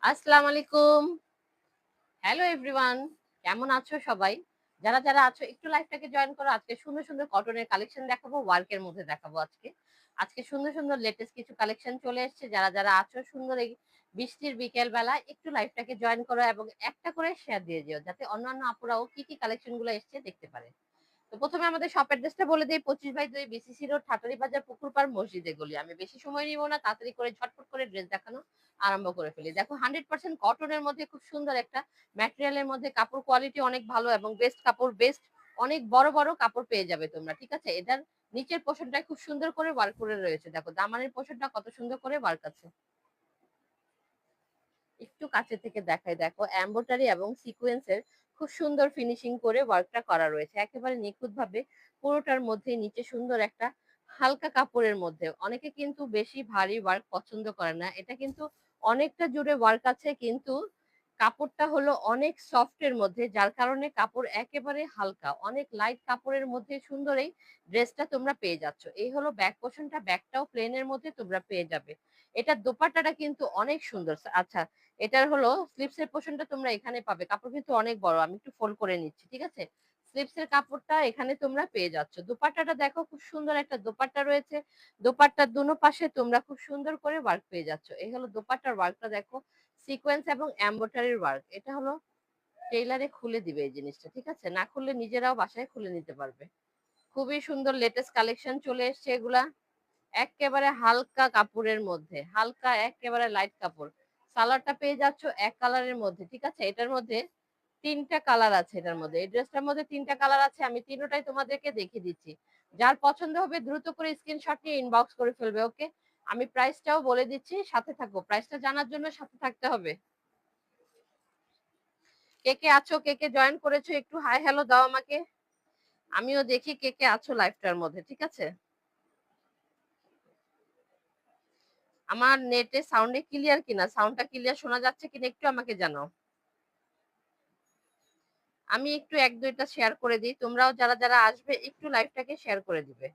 আসসালামু আলাইকুম। Hello everyone. কেমন আছো সবাই? যারা আছো একটু লাইভটাকে জয়েন করো। আজকে সুন্দর কটনের কালেকশন দেখাবো, ওয়ার্কের মধ্যে দেখাবো আজকে। আজকে সুন্দর লেটেস্ট কিছু কালেকশন চলে এসেছে। যারা আছো সুন্দর এই বৃষ্টির বিকেল বেলা একটু লাইভটাকে জয়েন করো এবং একটা করে শেয়ার দিয়ে যেও যাতে অন্যান্য আপুরাও কি কালেকশন গুলো এসছে দেখতে পারে। তো প্রথমে আমাদের শপ অ্যাড্রেসটা বলে দেই 25/2 বিসিসি রোড, ঠাটারি বাজার, পুকুর পাড়, মসজিদের গলি। আমি বেশি সময় নিব না, তাড়াতাড়ি করে ঝটপট করে ড্রেস দেখানো আরম্ভ করে ফেলি। দেখো 100% কটনের মধ্যে খুব সুন্দর একটা ম্যাটেরিয়ালের মধ্যে কাপড় কোয়ালিটি অনেক ভালো এবং বেস্ট কাপড়, বেস্ট অনেক বড় কাপড় পেয়ে যাবে তোমরা। ঠিক আছে? এটার নিচের পোরশনটা খুব সুন্দর করে ওয়ার্ক করে রয়েছে। দেখো দামানের পোরশনটা কত সুন্দর করে ওয়ার্ক আছে। একটু কাছে থেকে দেখাই, দেখো এমব্রয়ডারি এবং সিকোয়েন্সের খুব সুন্দর ফিনিশিং করে ওয়ার্কটা করা রয়েছে একেবারে নিখুঁত ভাবে। পুরোটার মধ্যে নিচে সুন্দর একটা হালকা কাপড়ের মধ্যে। অনেকে কিন্তু বেশি ভারী ওয়ার্ক পছন্দ করে না, এটা কিন্তু অনেকটা জুড়ে ওয়ার্ক আছে কিন্তু কাপড়টা হলো অনেক সফট এর মধ্যে, যার কারণে কাপড় একেবারে হালকা, অনেক লাইট কাপড়ের মধ্যে সুন্দর এই ড্রেসটা তোমরা পেয়ে যাচ্ছ। এই হলো ব্যাক পোর্শনটা, ব্যাকটাও প্লেনের মধ্যে তোমরা পেয়ে যাবে। এটা দোপাট্টাটা কিন্তু অনেক সুন্দর। আচ্ছা, এটার হলো স্লিপস এর পোরশনটা তোমরা এখানে পাবে। কাপড় কিন্তু অনেক বড়। আমি একটু ফোল্ড করে নিচ্ছি। ঠিক আছে? স্লিপস এর কাপড়টা এখানে তোমরা পেয়ে যাচ্ছ। দোপাট্টাটা দেখো খুব সুন্দর একটা দোপাট্টা রয়েছে। দোপাট্টার দোনো পাশে তোমরা খুব সুন্দর করে ওয়ার্ক পেয়ে যাচ্ছ। এই হলো দোপাট্টার ওয়ার্কটা দেখো। সিকোয়েন্স এবং এমব্রয়ডারির ওয়ার্ক। এটা হলো টেইলারে খুলে দিবে এই জিনিসটা। ঠিক আছে? না খুললে নিজেরাও বাসায় খুলে নিতে পারবে। খুবই সুন্দর লেটেস্ট কালেকশন চলে এসছে এগুলা। এক্কেবারে হালকা কাপড়ের মধ্যে, হালকা এক্কেবারে লাইট কাপড়। সালোয়ারটা পেয়ে যাচ্ছ এক কালারের মধ্যে। ঠিক আছে? এটার মধ্যে ৩ টা কালার আছে এটার মধ্যে। এই ড্রেসটার মধ্যে ৩ টা কালার আছে। আমি তিনোটাই তোমাদেরকে দেখিয়ে দিচ্ছি। যার পছন্দ হবে দ্রুত করে স্ক্রিনশট নিয়ে ইনবক্স করে ফেলবে। ওকে? আমি প্রাইসটাও বলে দিচ্ছি, সাথে থাকো। প্রাইসটা জানার জন্য সাথে থাকতে হবে। কে আছো, কে জয়েন করেছো একটু হাই হ্যালো দাও আমাকে। আমিও দেখি কে আছো লাইভটার মধ্যে। ঠিক আছে? আমার নেটে সাউন্ডে ক্লিয়ার কিনা, সাউন্ডটা ক্লিয়ার শোনা যাচ্ছে কিনা একটু আমাকে জানাও। আমি একটু ১-২টা শেয়ার করে দিই। তোমরাও যারা আসবে একটু লাইভটাকে শেয়ার করে দিবে।